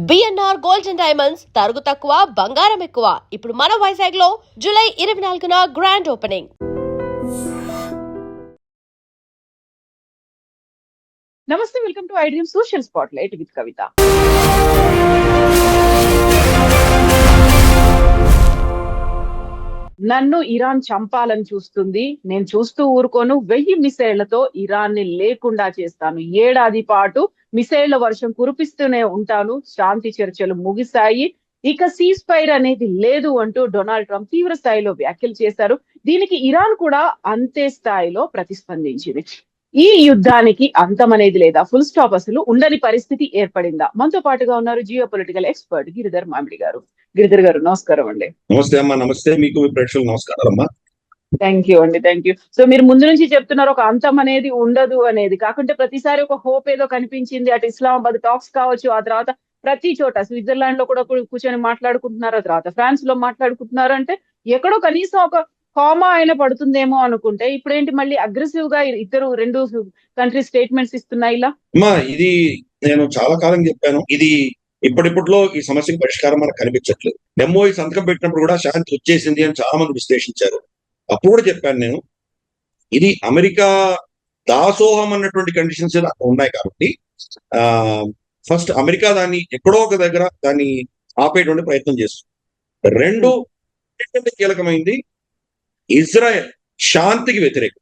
BNR gold and diamonds తరుగు తక్కువ బంగారం ఎక్కువ. ఇప్పుడు మన వైజాగ్ లో జూలై 24న గ్రాండ్ ఓపెనింగ్. నమస్తే, welcome to iDream social spotlight with Kavitha. నన్ను ఇరాన్ చంపాలని చూస్తుంది, నేను చూస్తూ ఊరుకోను. 1000 మిసైళ్లతో ఇరాన్ ని లేకుండా చేస్తాను. ఏడాది పాటు మిసైళ్ల వర్షం కురిపిస్తూనే ఉంటాను. శాంతి చర్చలు ముగిశాయి, ఇక సీజ్ ఫైర్ అనేది లేదు అంటూ డొనాల్డ్ ట్రంప్ తీవ్ర స్థాయిలో వ్యాఖ్యలు చేశారు. దీనికి ఇరాన్ కూడా అంతే స్థాయిలో ప్రతిస్పందించింది. ఈ యుద్ధానికి అంతం అనేది లేదా, ఫుల్ స్టాప్ అసలు ఉండని పరిస్థితి ఏర్పడిందా? మనతో పాటుగా ఉన్నారు జియో పొలిటికల్ ఎక్స్పర్ట్ గిరిధర్ మామిడి గారు. గిరిధర్ గారు నమస్కారం అండి. నమస్తే అమ్మా. నమస్తే మీకు, మీ ప్రేక్షకులు నమస్కారం అమ్మా. థ్యాంక్ యూ అండి, థ్యాంక్ యూ. సో మీరు ముందు నుంచి చెప్తున్నారు ఒక అంతం అనేది ఉండదు అనేది, కాకుంటే ప్రతిసారి ఒక హోప్ ఏదో కనిపించింది. అటు ఇస్లామాబాద్ టాక్స్ కావచ్చు, ఆ తర్వాత ప్రతి చోట స్విట్జర్లాండ్ లో కూడా కూర్చొని మాట్లాడుకుంటున్నారు, ఆ తర్వాత ఫ్రాన్స్ లో మాట్లాడుకుంటున్నారు. అంటే ఎక్కడో కనీసం ఒక కామా అయినా పడుతుందేమో అనుకుంటే ఇప్పుడేంటి మళ్ళీ అగ్రెసివ్ గా రెండు కంట్రీ స్టేట్మెంట్స్ ఇస్తున్నాయి ఇలా. అమ్మా, ఇది నేను చాలా కాలం చెప్పాను. ఇది ఇప్పటిప్పట్లో ఈ సమస్యకు పరిష్కారం మనకు కనిపించట్లేదు. ఎంఓఈ సంతకం పెట్టినప్పుడు కూడా శాంతి వచ్చేసింది అని చాలా మంది విశ్లేషించారు. అప్పుడు కూడా చెప్పాను నేను, ఇది అమెరికా దాసోహం అన్నటువంటి కండిషన్స్ ఉన్నాయి కాబట్టి ఫస్ట్ అమెరికా దాన్ని ఎక్కడో ఒక దగ్గర దాన్ని ఆపేటువంటి ప్రయత్నం చేస్తుంది. రెండు కీలకమైంది, ఇజ్రాయెల్ శాంతికి వ్యతిరేకం.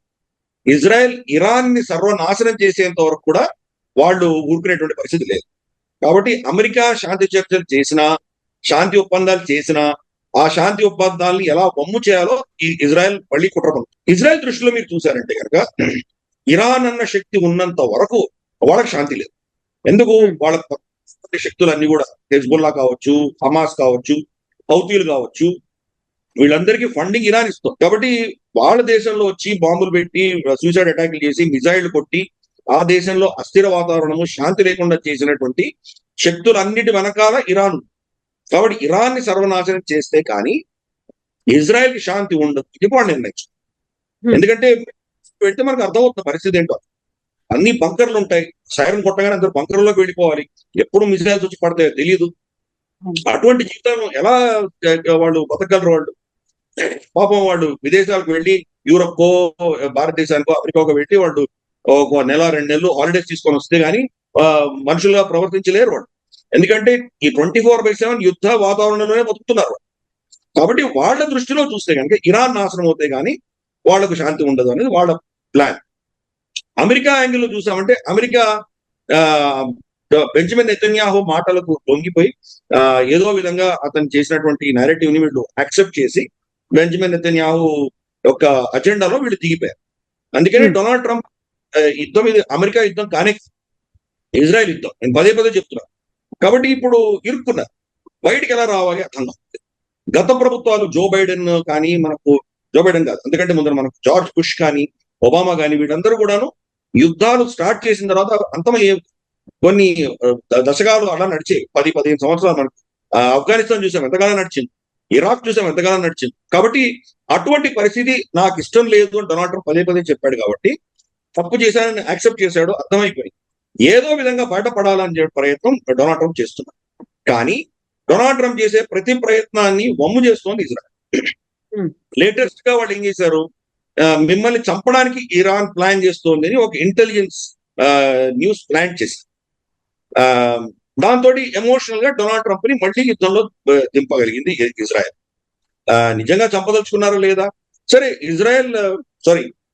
ఇజ్రాయెల్ ఇరాన్ ని సర్వనాశనం చేసేంత వరకు కూడా వాళ్ళు ఊరుకునేటువంటి పరిస్థితి లేదు. కాబట్టి అమెరికా శాంతి చర్చలు చేసినా, శాంతి ఒప్పందాలు చేసినా, ఆ శాంతి ఒప్పందాలని ఎలా వమ్ము చేయాలో ఈ ఇజ్రాయెల్ మళ్ళీ కుట్రపడు. ఇజ్రాయెల్ దృష్టిలో మీరు చూసారంటే కనుక ఇరాన్ అన్న శక్తి ఉన్నంత వరకు వాళ్ళకి శాంతి లేదు. ఎందుకు? వాళ్ళ శక్తులన్నీ కూడా హెజ్బుల్లా కావచ్చు, హమాస్ కావచ్చు, హౌతీలు కావచ్చు, వీళ్ళందరికీ ఫండింగ్ ఇరాన్ ఇస్తాం. కాబట్టి వాళ్ళ దేశంలో వచ్చి బాంబులు పెట్టి, సూసైడ్ అటాక్లు చేసి, మిజైళ్లు కొట్టి ఆ దేశంలో అస్థిర వాతావరణము, శాంతి లేకుండా చేసినటువంటి శక్తులన్నిటి వెనకాల ఇరాన్. కాబట్టి ఇరాన్ ని సర్వనాశనం చేస్తే కానీ ఇజ్రాయెల్ కి శాంతి ఉండదు. ఇది కూడా నిర్ణయించు. ఎందుకంటే పెడితే మనకు అర్థమవుతున్న పరిస్థితి ఏంటో. అన్ని బంకర్లు ఉంటాయి, సైరన్ కొట్టగానే అందరూ బంకర్లోకి వెళ్ళిపోవాలి. ఎప్పుడు మిజైల్స్ వచ్చి పడతాయో తెలియదు. అటువంటి జీవితాలను ఎలా వాళ్ళు బతకగలరు? వాళ్ళు పాపం వాళ్ళు విదేశాలకు వెళ్ళి, యూరప్కో, భారతదేశానికో, అమెరికాకో వెళ్ళి వాళ్ళు ఒక నెల 2 నెలలు హాలిడేస్ తీసుకొని వస్తే గానీ మనుషులుగా ప్రవర్తించలేరు వాళ్ళు. ఎందుకంటే ఈ 24/7 యుద్ధ వాతావరణంలోనే బతుకుతున్నారు. కాబట్టి వాళ్ళ దృష్టిలో చూస్తే కనుక ఇరాన్ నాశనం అవుతే గానీ వాళ్లకు శాంతి ఉండదు అనేది వాళ్ళ ప్లాన్. అమెరికా యాంగిల్లో చూసామంటే అమెరికా బెంజమిన్ నెతన్యాహు మాటలకు లొంగిపోయి ఏదో విధంగా అతను చేసినటువంటి నేరేటివ్ ని వీళ్ళు యాక్సెప్ట్ చేసి బెంజమిన్ నెతన్యాహు యొక్క అజెండాలో వీళ్ళు దిగిపోయారు. అందుకని డొనాల్డ్ ట్రంప్ యుద్ధం, ఇది అమెరికా యుద్ధం కానీ ఇజ్రాయెల్ యుద్ధం, నేను పదే పదే చెప్తున్నాను. కాబట్టి ఇప్పుడు ఇరుక్కున్నారు, బయటికి ఎలా రావాలి అర్థం కాదు. గత ప్రభుత్వాలు జో బైడెన్ కానీ, జో బైడెన్ కాదు, ఎందుకంటే ముందర మనకు జార్జ్ బుష్ కానీ, ఒబామా కానీ, వీళ్ళందరూ కూడాను యుద్ధాలు స్టార్ట్ చేసిన తర్వాత అంతమయ్యే కొన్ని దశకాలు అలా నడిచాయి. 10-15 సంవత్సరాలు మనకు ఆఫ్ఘనిస్తాన్ చూసాం ఎంతకాలం నడిచింది, ఇరాక్ చూసాం ఎంతకాలం నడిచింది. కాబట్టి అటువంటి పరిస్థితి నాకు ఇష్టం లేదు అని డొనాల్డ్ ట్రంప్ పదే పదే చెప్పాడు. కాబట్టి తప్పు చేశానని యాక్సెప్ట్ చేశాడు, అర్థమైపోయింది. ఏదో విధంగా బయటపడాలని చెప్పే ప్రయత్నం డొనాల్డ్ ట్రంప్ చేస్తున్నాడు. కానీ డొనాల్డ్ ట్రంప్ చేసే ప్రతి ప్రయత్నాన్ని వమ్ము చేస్తోంది ఇజ్రాయెల్. లేటెస్ట్ గా వాళ్ళు ఏం చేశారు, మిమ్మల్ని చంపడానికి ఇరాన్ ప్లాన్ చేస్తోంది అని ఒక ఇంటెలిజెన్స్ న్యూస్ ప్లాన్ చేసి దాంతో ఎమోషనల్ గా డొనాల్డ్ ట్రంప్ ని మళ్ళీ యుద్ధంలో దింపగలిగింది ఇజ్రాయెల్. నిజంగా చంపదలుచుకున్నారా లేదా? సరే,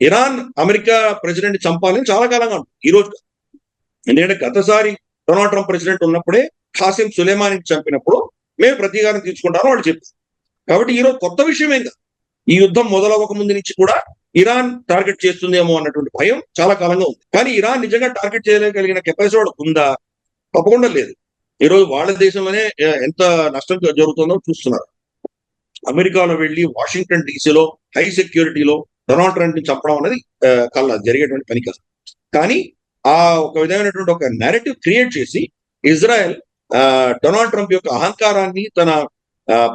ఇరాన్ అమెరికా ప్రెసిడెంట్ చంపాలని చాలా కాలంగా ఉంటుంది. ఈ రోజు ఎందుకంటే గతసారి డొనాల్డ్ ట్రంప్ ప్రెసిడెంట్ ఉన్నప్పుడే ఖాసిం సులేమానికి చంపినప్పుడు మేము ప్రతీకారం తీర్చుకుంటామని వాళ్ళు చెప్పారు. కాబట్టి ఈరోజు కొత్త విషయం ఏం కాదు. ఈ యుద్ధం మొదలవ్వక ముందు నుంచి కూడా ఇరాన్ టార్గెట్ చేస్తుందేమో అన్నటువంటి భయం చాలా కాలంగా ఉంది. కానీ ఇరాన్ నిజంగా టార్గెట్ చేయగలిగిన కెపాసిటీ ఉందా? తప్పకుండా లేదు. ఈరోజు వాళ్ళ దేశంలోనే ఎంత నష్టం జరుగుతుందో చూస్తున్నారు. అమెరికాలో వెళ్ళి వాషింగ్టన్ డీసీలో హై సెక్యూరిటీలో డొనాల్డ్ ట్రంప్ ని చంపడం అనేది జరిగేటువంటి పని కాదు. కానీ ఆ ఒక విధమైనటువంటి ఒక నేరేటివ్ క్రియేట్ చేసి ఇజ్రాయెల్ డొనాల్డ్ ట్రంప్ యొక్క అహంకారాన్ని, తన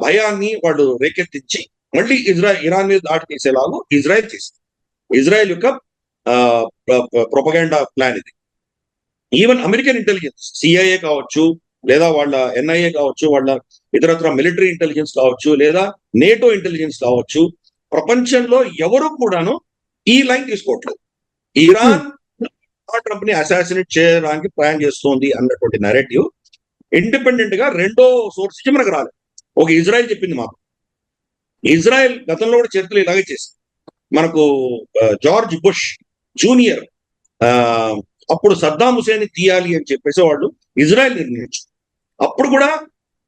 భయాన్ని వాళ్ళు రేకెత్తించి మళ్ళీ ఇరాన్ మీద దాడి చేసేలాగా ఇజ్రాయెల్ చేసింది. ఇజ్రాయెల్ యొక్క ప్రొపగాండా ప్లాన్ ఇది. ఈవెన్ అమెరికన్ ఇంటెలిజెన్స్, సిఐఏ కావచ్చు, లేదా వాళ్ళ ఎన్ఐఏ కావచ్చు, వాళ్ళ ఇతరత్ర మిలిటరీ ఇంటెలిజెన్స్ కావచ్చు, లేదా నేటో ఇంటెలిజెన్స్ కావచ్చు, ప్రపంచంలో ఎవరు కూడాను ఈ లైన్ తీసుకోవట్లేదు. ఇరాన్ ట్రంప్ ని అసాసినేట్ చేయడానికి ప్లాన్ చేస్తోంది అన్నటువంటి నెరేటివ్ ఇండిపెండెంట్ గా రెండో సోర్స్ నుంచి మనకు రాలేదు. ఒక ఇజ్రాయెల్ చెప్పింది మాకు. ఇజ్రాయెల్ గతంలో కూడా చర్చలు ఇలాగే చేసింది. మనకు జార్జ్ బుష్ జూనియర్ అప్పుడు సద్దాం హుసేన్ తీయాలి అని చెప్పేసి వాళ్ళు ఇజ్రాయెల్ నిర్ణయించారు. అప్పుడు కూడా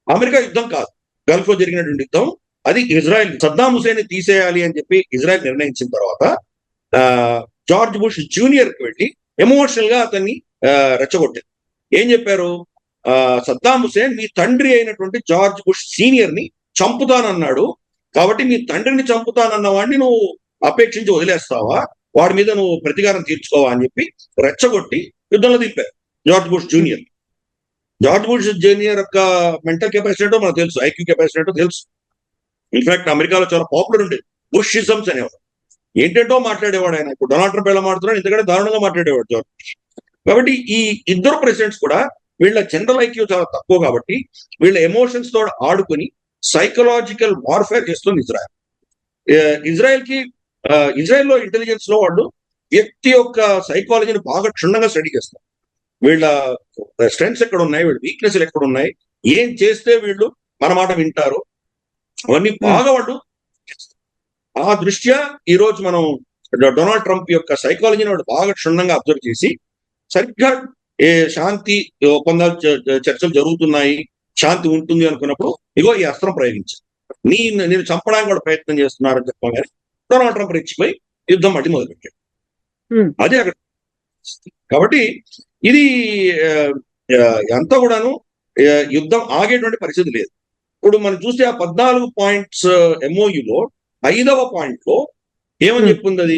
అమెరికా యుద్ధం కాదు, గల్ఫ్ లో జరిగినటువంటి యుద్ధం, అది ఇజ్రాయెల్. సద్దాం హుసేన్ తీసేయాలి అని చెప్పి ఇజ్రాయెల్ నిర్ణయించిన తర్వాత జార్జ్ బుష్ జూనియర్ కి వెళ్ళి ఎమోషనల్ గా అతన్ని రెచ్చగొట్టారు. ఏం చెప్పారు? సద్దాం హుసేన్ మీ తండ్రి అయినటువంటి జార్జ్ బుష్ సీనియర్ ని చంపుతానన్నాడు, కాబట్టి మీ తండ్రిని చంపుతానన్న వాడిని నువ్వు అపేక్షించి వదిలేస్తావా, వాడి మీద నువ్వు ప్రతీకారం తీర్చుకోవా అని చెప్పి రెచ్చగొట్టి యుద్ధంలో దింపారు George Bush Junior. George Bush Junior యొక్క మెంటల్ కెపాసిటీ ఏంటో మనకు తెలుసు, ఐక్యూ కెపాసిటీ ఏంటో తెలుసు. ఇన్ఫాక్ట్ అమెరికాలో చాలా పాపులర్ ఉండేది బుషిజమ్స్ అనేవాడు. ఏంటంటో మాట్లాడేవాడు ఆయన. ఇప్పుడు డొనాల్డ్ ట్రంప్ ఎలా మాట్లాడుతున్నాడు, ఇంతకంటే దారుణంగా మాట్లాడేవాడు జార్జ్ బుష్. కాబట్టి ఈ ఇద్దరు ప్రెసిడెంట్స్ కూడా వీళ్ళ జనరల్ ఐక్యూ చాలా తక్కువ, కాబట్టి వీళ్ళ ఎమోషన్స్ తో ఆడుకుని సైకలాజికల్ వార్ఫేర్ చేస్తుంది ఇజ్రాయెల్. ఇజ్రాయెల్లో ఇంటెలిజెన్స్ లో వాళ్ళు వ్యక్తి యొక్క సైకాలజీని బాగా క్షుణ్ణంగా స్టడీ చేస్తారు. వీళ్ళ స్ట్రెంగ్స్ ఎక్కడ ఉన్నాయి, వీళ్ళ వీక్నెస్ ఎక్కడ ఉన్నాయి, ఏం చేస్తే వీళ్ళు మన మాట వింటారు, అవన్నీ బాగా వాళ్ళు. ఆ దృష్ట్యా ఈ రోజు మనం డొనాల్డ్ ట్రంప్ యొక్క సైకాలజీని వాళ్ళు బాగా క్షుణ్ణంగా అబ్జర్వ్ చేసి సరిగ్గా శాంతి ఒప్పందాలు చర్చలు జరుగుతున్నాయి, శాంతి ఉంటుంది అనుకున్నప్పుడు ఇగో ఈ అస్త్రం ప్రయోగించారు, నేను చంపడానికి కూడా ప్రయత్నం చేస్తున్నారని చెప్పగానే డొనాల్డ్ ట్రంప్ రెచ్చిపోయి యుద్ధం మళ్ళీ మొదలుపెట్టాడు. అదే అక్కడ. కాబట్టి ఇది అంతా కూడాను యుద్ధం ఆగేటువంటి పరిస్థితి లేదు. ఇప్పుడు మనం చూస్తే ఆ 14 పాయింట్స్ ఎంఓయూలో 5వ పాయింట్ లో ఏమని చెప్పింది? అది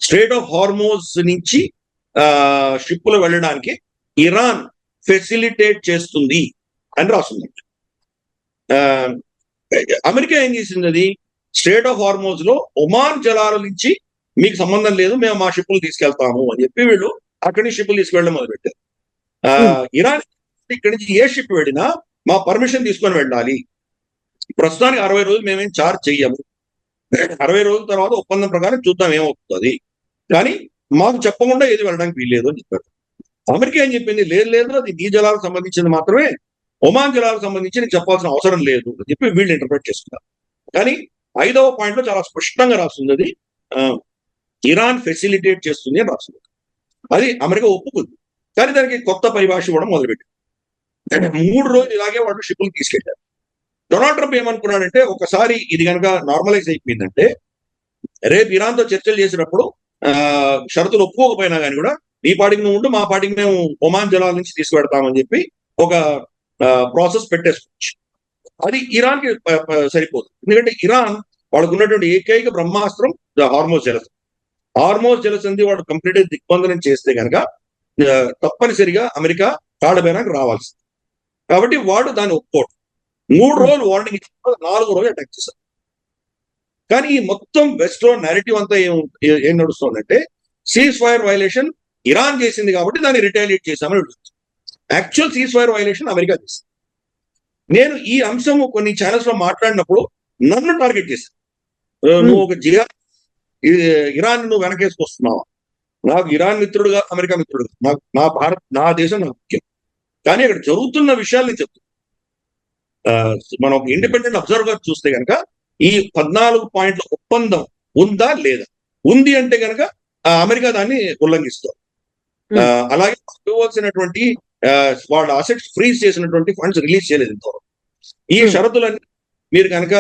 స్ట్రేట్ ఆఫ్ హార్మోజ్ నుంచి షిప్పులు వెళ్ళడానికి ఇరాన్ ఫెసిలిటేట్ చేస్తుంది అని రాస్తుంది. అమెరికా ఏం చేసింది? అది స్ట్రేట్ ఆఫ్ హార్మోజ్ లో ఒమాన్ జలాల నుంచి మీకు సంబంధం లేదు, మేము మా షిప్పులు తీసుకెళ్తాము అని చెప్పి వీళ్ళు అక్కడి నుంచి షిప్పులు తీసుకెళ్ళడం మొదలుపెట్టారు. ఇరాన్ ఇక్కడి నుంచి ఏ షిప్ వెళ్ళినా మా పర్మిషన్ తీసుకొని వెళ్ళాలి. ప్రస్తుతానికి 60 రోజులు మేమేం చార్జ్ చెయ్యము, 60 రోజుల తర్వాత ఒప్పందం ప్రకారం చూద్దాం ఏమవుతుంది, కానీ మాకు చెప్పకుండా ఏది వెళ్ళడానికి వీల్లేదు అని చెప్పారు. అమెరికా ఏం చెప్పింది? లేదు, అది నీ జలాలకు సంబంధించింది మాత్రమే, ఒమాన్ జలాలకు సంబంధించి నీకు చెప్పాల్సిన అవసరం లేదు అని చెప్పి వీళ్ళు ఇంటర్ప్రిట్ చేసుకున్నారు. కానీ 5వ పాయింట్ లో చాలా స్పష్టంగా రాస్తుంది, అది ఇరాన్ ఫెసిలిటేట్ చేస్తుంది అని రాస్తుంది. అది అమెరికా ఒప్పుకుంది, కానీ దానికి కొత్త పరిభాష కూడా మొదలుపెట్టింది. 3 రోజులు ఇలాగే వాళ్ళు షిప్పులు తీసుకెళ్లారు. డొనాల్డ్ ట్రంప్ ఏమనుకున్నాడంటే, ఒకసారి ఇది కనుక నార్మలైజ్ అయిపోయిందంటే రేపు ఇరాన్తో చర్చలు చేసినప్పుడు షరతులు ఒప్పుకోకపోయినా కానీ కూడా ఈ పాటికి నువ్వు ఉంటూ మా పాటికి మేము ఒమాన్ జలాల నుంచి తీసుకువెడతామని చెప్పి ఒక ప్రాసెస్ పెట్టేసుకోవచ్చు. అది ఇరాన్ కి సరిపోదు. ఎందుకంటే ఇరాన్ వాళ్ళకు ఉన్నటువంటి ఏకైక బ్రహ్మాస్త్రం హార్మోజ్ జలసంధి. హార్మోజ్ జలసంధి వాడు కంప్లీట్ దిగ్బంధనం చేస్తే కనుక తప్పనిసరిగా అమెరికా తాళబేరానికి రావాల్సింది. కాబట్టి వాడు దాన్ని ఒప్పుకోవడం. 3 రోజులు వార్నింగ్ ఇచ్చిన 4వ రోజు అటాక్ చేశారు. కానీ ఈ మొత్తం వెస్ట్ లో నేరేటివ్ అంతా ఏం నడుస్తుందంటే, సీజ్ ఫైర్ వైలేషన్ ఇరాన్ చేసింది కాబట్టి దాన్ని రిటాలియేట్ చేశామని అడుగుతుంది. Actual cease fire violation America చేసింది. నేను ఈ అంశం కొన్ని ఛానల్స్ లో మాట్లాడినప్పుడు నన్ను టార్గెట్ చేశాను. నువ్వు ఒక ఇరాన్ నువ్వు వెనకేసుకొస్తున్నావా? నాకు ఇరాన్ మిత్రుడుగా, అమెరికా మిత్రుడుగా, నా దేశం నాకు ముఖ్యం. కానీ అక్కడ జరుగుతున్న విషయాలు నేను చెప్తాను. మనం ఒక ఇండిపెండెంట్ అబ్జర్వర్ చూస్తే కనుక ఈ 14 పాయింట్ల ఒప్పందం ఉందా లేదా? ఉంది అంటే కనుక అమెరికా దాన్ని ఉల్లంఘిస్తారు. అలాగే ఇవ్వాల్సినటువంటి వాళ్ళ అసెట్స్ ఫ్రీజ్ చేసినటువంటి ఫండ్స్ రిలీజ్ చేయలేదు ఇంతవరకు. ఈ షరతులన్నీ మీరు కనుక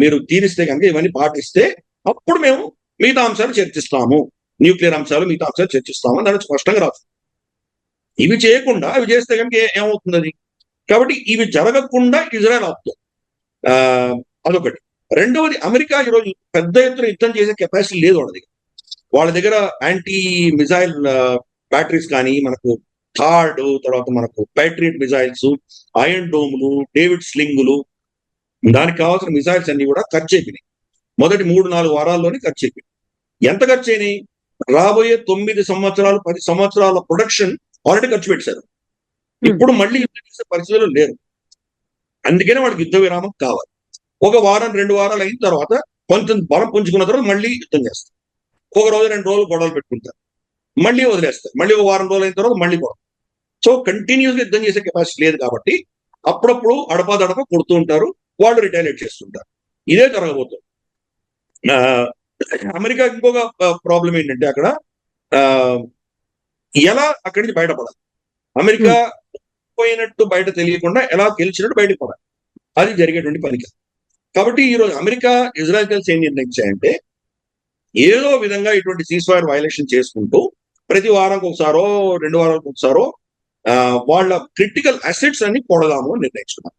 మీరు తీరిస్తే కనుక, ఇవన్నీ పాటిస్తే అప్పుడు మేము మిగతా అంశాలు చర్చిస్తాము, న్యూక్లియర్ అంశాలు మిగతా అంశాలు చర్చిస్తాము అని దాన్ని స్పష్టంగా రాస్తుంది. ఇవి చేయకుండా అవి చేస్తే కనుక ఏమవుతుంది అది? కాబట్టి ఇవి జరగకుండా ఇజ్రాయెల్ ఆపుతుంది. అదొకటి. రెండవది, అమెరికా ఈరోజు పెద్ద ఎత్తున యుద్ధం చేసే కెపాసిటీ లేదు వాళ్ళ దగ్గర. వాళ్ళ దగ్గర యాంటీ మిజైల్ బ్యాటరీస్ కానీ, మనకు థాడ్, తర్వాత మనకు ప్యాట్రియట్ మిజైల్స్, ఐరన్ డోములు, డేవిడ్ స్లింగులు, దానికి కావాల్సిన మిజైల్స్ అన్ని కూడా ఖర్చు అయిపోయినాయి. మొదటి 3-4 వారాల్లోనే ఖర్చు అయిపోయింది. ఎంత ఖర్చు అయినాయి? రాబోయే 9 సంవత్సరాలు 10 సంవత్సరాల ప్రొడక్షన్ ఆల్రెడీ ఖర్చు పెట్టారు. ఇప్పుడు మళ్ళీ యుద్ధం చేసే పరిస్థితులు లేరు. అందుకనే వాళ్ళకి యుద్ధ విరామం కావాలి. ఒక వారం 2 వారాలు అయిన తర్వాత కొంచెం బలం పుంజుకున్న తర్వాత మళ్ళీ యుద్ధం చేస్తారు. ఒక రోజు 2 రోజులు గొడవలు పెట్టుకుంటారు, మళ్ళీ వదిలేస్తారు, మళ్ళీ ఒక వారం రోజులు అయిన తర్వాత మళ్ళీ గొడవ. సో కంటిన్యూస్ గా యుద్ధం చేసే కెపాసిటీ లేదు కాబట్టి అప్పుడప్పుడు అడపాదడప కొడుతూ ఉంటారు, వాళ్ళు రిటాలియేట్ చేస్తుంటారు. ఇదే జరగబోతుంది. అమెరికా ఇంకొక ప్రాబ్లం ఏంటంటే అక్కడ ఎలా అక్కడి నుంచి బయటపడాలి, అమెరికా పోయినట్టు బయట తెలియకుండా ఎలా గెలిచినట్టు బయటకు పడాలి, అది జరిగేటువంటి పని కాదు. కాబట్టి ఈ రోజు అమెరికా ఇజ్రాయెల్ కలిసి ఏం నిర్ణయించాయంటే ఏదో విధంగా ఇటువంటి సీజ్ ఫైర్ వైలేషన్ చేసుకుంటూ ప్రతి వారానికి ఒకసారో 2 వారాలకు ఒకసారో వాళ్ళ క్రిటికల్ అసెట్స్ అన్ని పొడదాము అని నిర్ణయించుకున్నారు.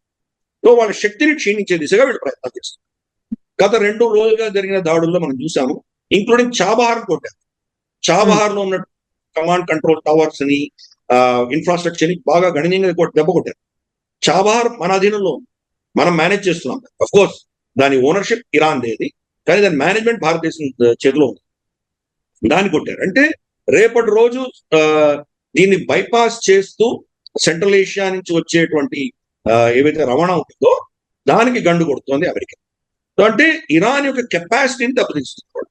సో వాళ్ళ శక్తిని క్షీణించే దిశగా వీళ్ళు ప్రయత్నాలు చేస్తారు. గత 2 రోజులుగా జరిగిన దాడుల్లో మనం చూసాము, ఇంక్లూడింగ్ చాబహార్ కొట్టారు. చాబహార్ లో ఉన్న కమాండ్ కంట్రోల్ టవర్స్ ని ఇన్ఫ్రాస్ట్రక్చర్ ని బాగా గణనీయంగా దెబ్బ కొట్టారు. చాబహార్ మన అధీనంలో మనం మేనేజ్ చేస్తున్నాం. అఫ్ కోర్స్ దాని ఓనర్షిప్ ఇరాన్ దేది, కానీ దాని మేనేజ్మెంట్ భారతదేశం చేతిలో ఉంది. దాన్ని కొట్టారు. అంటే రేపటి రోజు దీన్ని బైపాస్ చేస్తూ సెంట్రల్ ఏషియా నుంచి వచ్చేటువంటి ఏవైతే రవాణా ఉంటుందో దానికి గండు కొడుతోంది అమెరికా. అంటే ఇరాన్ యొక్క కెపాసిటీని దెబ్బతీస్తున్నారు.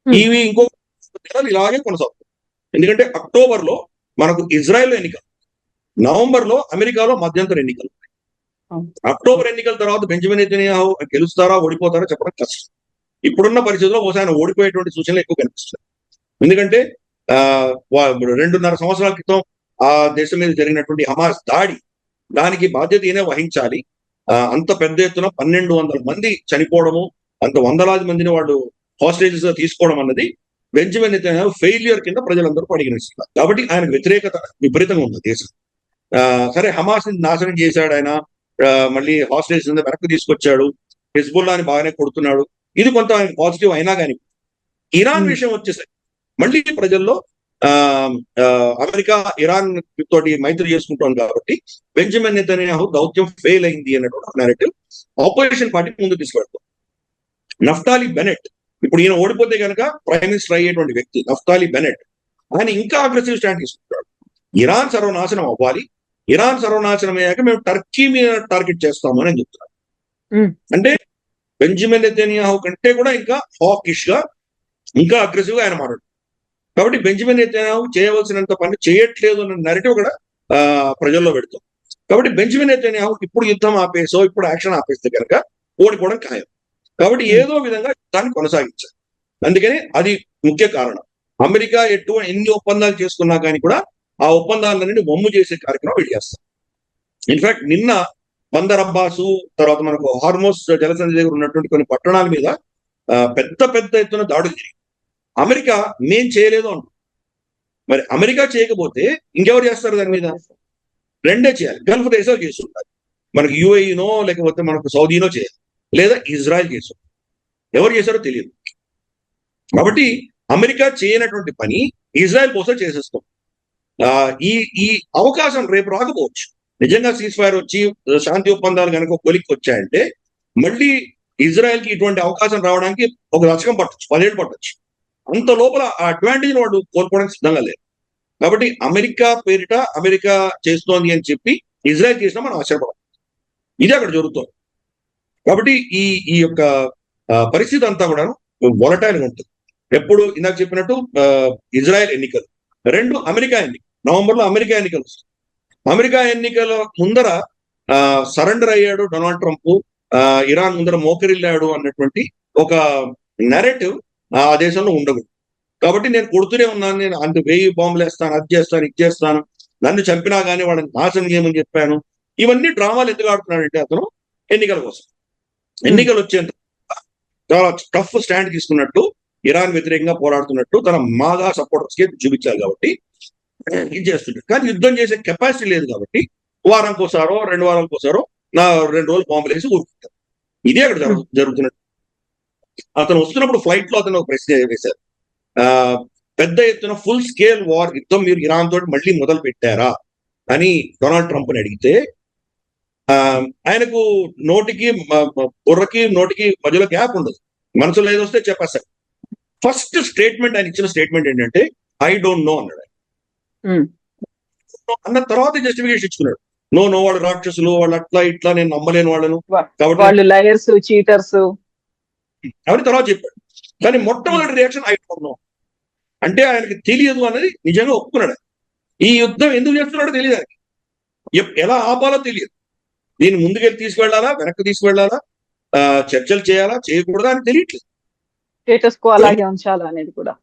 ఇవి ఇంకో నెలలు ఇలాగే కొనసాగుతుంది. ఎందుకంటే అక్టోబర్ లో మనకు ఇజ్రాయెల్ ఎన్నికలు, నవంబర్ లో అమెరికాలో మధ్యంతర ఎన్నికలు. అక్టోబర్ ఎన్నికల తర్వాత బెంజమిన్ నెతన్యాహు గెలుస్తారా ఓడిపోతారా చెప్పడం కష్టం. ఇప్పుడున్న పరిస్థితుల్లో బహుశా ఆయన ఓడిపోయేటువంటి సూచనలు ఎక్కువ కనిపిస్తున్నాయి. ఎందుకంటే 2.5 సంవత్సరాల క్రితం ఆ దేశం మీద జరిగినటువంటి హమాస్ దాడి, దానికి బాధ్యత ఈయనే వహించాలి. అంత పెద్ద ఎత్తున 1200 మంది చనిపోవడము, అంత వందలాది మందిని వాళ్ళు హాస్టేజెస్ గా తీసుకోవడం అన్నది బెంజమిన్ నెతన్యాహు ఫెయిల్యూర్ కింద ప్రజలందరూ పరిగణిస్తున్నారు. కాబట్టి ఆయనకు వ్యతిరేకత విపరీతంగా ఉంది దేశం. సరే, హమాస్ ని నాశనం చేశాడు ఆయన, మళ్ళీ హాస్టేజెస్ వెనక్కి తీసుకొచ్చాడు, హిజ్బుల్లాని బాగానే కొడుతున్నాడు, ఇది కొంత ఆయన పాజిటివ్ అయినా కానీ ఇరాన్ విషయం వచ్చేసరికి మళ్ళీ ప్రజల్లో అమెరికా ఇరాన్ తోటి మైత్రి చేసుకుంటోంది కాబట్టి బెంజమిన్ నెతన్యాహు దౌత్యం ఫెయిల్ అయింది అన్నటువంటి నెరేటివ్ ఆపోజిషన్ పార్టీ ముందు తీసుకెళ్తాం. నఫ్తాలి బెనెట్, ఇప్పుడు ఈయన ఓడిపోతే కనుక ప్రైమ్ మినిస్టర్ అయ్యేటువంటి వ్యక్తి నఫ్తాలి బెనెట్, ఆయన ఇంకా అగ్రెసివ్ స్టాండ్ తీసుకుంటాడు. ఇరాన్ సర్వనాశనం అవ్వాలి, ఇరాన్ సర్వనాశనం అయ్యాక మేము టర్కీ మీద టార్గెట్ చేస్తాము అని చెప్తున్నారు. అంటే బెంజమిన్ నెతన్యాహు కంటే కూడా ఇంకా హాకిష్ గా, ఇంకా అగ్రెసివ్ గా ఆయన మాట్లాడు. కాబట్టి బెంజమిన్ నెతన్యాహు చేయవలసినంత పని చేయట్లేదు అన్న నెరేటివ్ కూడా ప్రజల్లో పెడతాం. కాబట్టి బెంజమిన్ నెతన్యాహు ఇప్పుడు యుద్ధం ఆపేసో ఇప్పుడు యాక్షన్ ఆపేస్తే కనుక ఓడిపోవడం ఖాయం. కాబట్టి ఏదో విధంగా యుద్ధాన్ని కొనసాగించాలి. అందుకని అది ముఖ్య కారణం. అమెరికా ఎన్ని ఒప్పందాలు చేసుకున్నా కానీ కూడా ఆ ఒప్పందాలన్నింటి వమ్ము చేసే కార్యక్రమం వీళ్ళు చేస్తారు. ఇన్ఫాక్ట్ నిన్న బందర్ అబ్బాసు, తర్వాత మనకు హార్మోస్ జలసంధి దగ్గర ఉన్నటువంటి కొన్ని పట్టణాల మీద పెద్ద ఎత్తున దాడులు జరిగాయి. అమెరికా మేం చేయలేదు అంటు. మరి అమెరికా చేయకపోతే ఇంకెవరు చేస్తారు దాని మీద? రెండే చేయాలి. గల్ఫ్ దేశాలు చేస్తుంటారు, మనకు యుఏఈనో లేకపోతే మనకు సౌదీనో చేయాలి, లేదా ఇజ్రాయెల్ చేస్తుంది. ఎవరు చేశారో తెలియదు. కాబట్టి అమెరికా చేయనటువంటి పని ఇజ్రాయెల్ కోసం చేసేస్తాం. ఈ అవకాశం రేపు రాకపోవచ్చు. నిజంగా సీజ్ ఫైర్ వచ్చి శాంతి ఒప్పందాలు కనుక కొలిక్కి వచ్చాయంటే మళ్ళీ ఇజ్రాయెల్ కి ఇటువంటి అవకాశం రావడానికి ఒక దశకం పట్టొచ్చు, 10 ఏళ్ళు పట్టొచ్చు. అంత లోపల ఆ అడ్వాంటేజ్ వాడు కోల్పోవడానికి సిద్ధంగా లేరు. కాబట్టి అమెరికా పేరిట అమెరికా చేస్తోంది అని చెప్పి ఇజ్రాయెల్ చేసినా మనం ఆశ్చర్యపడాలి. ఇది అక్కడ జరుగుతుంది. కాబట్టి ఈ యొక్క పరిస్థితి అంతా కూడా వొలటైల్ గా ఉంటుంది. ఎప్పుడు ఇందాక చెప్పినట్టు ఇజ్రాయెల్ ఎన్నికలు, 2 అమెరికా ఎన్నికలు, నవంబర్లో అమెరికా ఎన్నికలు వస్తాయి. అమెరికా ఎన్నికల ముందర సరెండర్ అయ్యాడు డొనాల్డ్ ట్రంప్, ఇరాన్ ముందర మోకరిల్లాడు అన్నటువంటి ఒక నెరేటివ్ ఆ దేశంలో ఉండకూడదు. కాబట్టి నేను కొడుతూనే ఉన్నాను, నేను 1000 బాంబులు వేస్తాను, అది చేస్తాను, ఇది చేస్తాను, నన్ను చంపినా కానీ వాళ్ళని నాశనం చేయమని చెప్పాను. ఇవన్నీ డ్రామాలు ఎందుకు ఆడుతున్నాడంటే అతను ఎన్నికల కోసం. ఎన్నికలు వచ్చేంత చాలా టఫ్ స్టాండ్ తీసుకున్నట్టు, ఇరాన్ వ్యతిరేకంగా పోరాడుతున్నట్టు తన మాగా సపోర్టర్స్ కి చూపించాలి కాబట్టి ఇది చేస్తుంటారు. కానీ యుద్ధం చేసే కెపాసిటీ లేదు కాబట్టి వారానికోసారో 2 వారాలకోసారో 2 రోజులు బాంబులు వేసి ఊరుకుంటారు. ఇదే అక్కడ జరుగుతున్నట్టు. అతను వస్తున్నప్పుడు ఫ్లైట్ లో అతను ఒక ప్రశ్న వేశారు, పెద్ద ఎత్తున ఫుల్ స్కేల్ వార్ యుద్ధం మీరు ఇరాన్ తోటి మళ్ళీ మొదలు పెట్టారా అని డొనాల్డ్ ట్రంప్ ని అడిగితే ఆయనకు నోటికి బుర్రకి నోటికి మధ్యలో గ్యాప్ ఉండదు, మనసులో ఏదొస్తే చెప్పేస్తారు. ఫస్ట్ స్టేట్మెంట్ ఆయన ఇచ్చిన స్టేట్మెంట్ ఏంటంటే ఐ డోంట్ నో అన్నాడు. అన్న తర్వాత జస్టిఫికేషన్ ఇచ్చుకున్నాడు. నో వాళ్ళు రాక్షసులు, వాళ్ళు అట్లా ఇట్లా, నేను నమ్మలేని వాళ్ళను, కాబట్టి వాళ్ళు లయర్స్, చీటర్స్ అవన్నీ తర్వాత చెప్పాడు. కానీ మొట్టమొదటి రియాక్షన్ ఐ డోంట్ నో, అంటే ఆయనకి తెలియదు అనేది నిజంగా ఒప్పుకున్నాడు. ఈ యుద్ధం ఎందుకు చేస్తున్నాడో తెలియదు ఆయనకి, ఎలా ఆపాలో తెలియదు, దీన్ని ముందుకెళ్ళి తీసుకువెళ్ళాలా, వెనక్కి తీసుకువెళ్ళాలా, చర్చలు చేయాలా, చేయకూడదా అని తెలియట్లేదు. స్టేటస్ కో అలాగే ఉంచాలా అనేది కూడా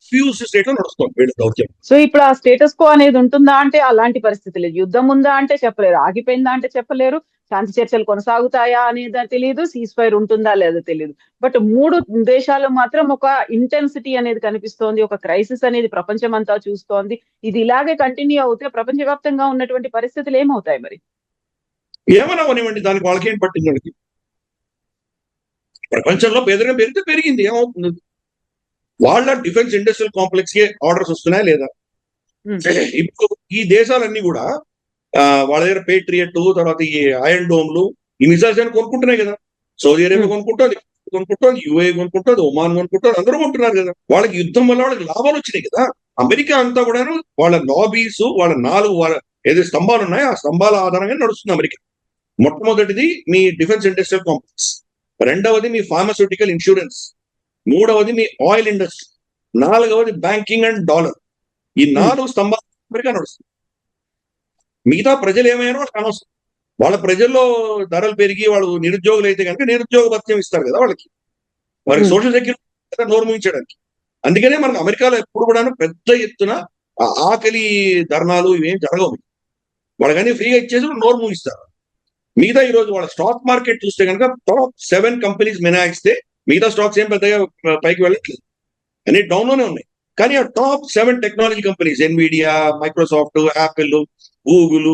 ఫ్యూజ్ స్టేట్ లో నడుస్తుంది వీళ్ళ దౌత్యం. సో ఇప్పుడు ఆ స్టేటస్ కో అనేది ఉంటుందా అంటే అలాంటి పరిస్థితి లేదు. యుద్ధం ఉందా అంటే చెప్పలేరు, ఆగిపోయిందా అంటే చెప్పలేరు, శాంతి చర్చలు కొనసాగుతాయా అనేది తెలియదు, సీజ్ ఫైర్ ఉంటుందా లేదా తెలియదు. బట్ 3 దేశాలు మాత్రం ఒక ఇంటెన్సిటీ అనేది కనిపిస్తోంది, ఒక క్రైసిస్ అనేది ప్రపంచం అంతా చూస్తోంది. ఇది ఇలాగే కంటిన్యూ అవుతే ప్రపంచవ్యాప్తంగా ఉన్నటువంటి పరిస్థితులు ఏమవుతాయి మరి? ఏమన్నా అవనివ్వండి, దానికి వాళ్ళకేం పట్టింది? వాళ్ళకి ప్రపంచంలో పేదరికం పెరిగితే పెరిగింది, ఏమవుతుంది? వాళ్ళ డిఫెన్స్ ఇండస్ట్రియల్ కాంప్లెక్స్ కి ఆర్డర్స్ వస్తున్నాయా లేదా? ఇప్పుడు ఈ దేశాలన్నీ కూడా వాళ్ళ దగ్గర పేట్రియట్, తర్వాత ఈ ఐరన్ డోమ్లు, ఈ మిసైల్స్ అని కొనుక్కుంటున్నాయి కదా. సౌదీ అరేబియా కొనుక్కుంటుంది, యుఏ కొనుక్కుంటుంది, ఒమాన్ కొనుక్కుంటుంది, అందరూ కొంటున్నారు కదా. వాళ్ళకి యుద్ధం వల్ల వాళ్ళకి లాభాలు వచ్చినాయి కదా. అమెరికా అంతా కూడాను వాళ్ళ లాబీస్, వాళ్ళ 4 ఏదో స్తంభాలు ఉన్నాయో ఆ స్తంభాల ఆధారంగా నడుస్తుంది అమెరికా. మొట్టమొదటిది మీ డిఫెన్స్ ఇండస్ట్రియల్ కాంప్లెక్స్, రెండవది మీ ఫార్మాస్యూటికల్ ఇన్సూరెన్స్, మూడవది మీ ఆయిల్ ఇండస్ట్రీ, 4వది బ్యాంకింగ్ అండ్ డాలర్. ఈ 4 స్తంభాలు అమెరికా నడుస్తుంది. మిగతా ప్రజలు ఏమైనా వాళ్ళకి అనవసరం. వాళ్ళ ప్రజల్లో ధరలు పెరిగి వాళ్ళు నిరుద్యోగులు అయితే కనుక నిరుద్యోగ భత్యం ఇస్తారు కదా వాళ్ళకి సోషల్ సెక్యూరిటీ నోరు ముగించడానికి. అందుకనే మనకు అమెరికాలో ఎప్పుడు కూడా పెద్ద ఎత్తున ఆకలి ధర్నాలు ఇవేం జరగవు. వాళ్ళకన్నీ ఫ్రీగా ఇచ్చేసి నోరు ముగిస్తారు. మిగతా ఈ రోజు వాళ్ళ స్టాక్ మార్కెట్ చూస్తే కనుక టాప్ 7 కంపెనీస్ మినహాయిస్తే మిగతా స్టాక్స్ ఏం పెద్దగా పైకి వెళ్ళట్లేదు, అన్ని డౌన్ లోనే ఉన్నాయి. కానీ ఆ top 7 technology companies, Nvidia, Microsoft, Apple, Google,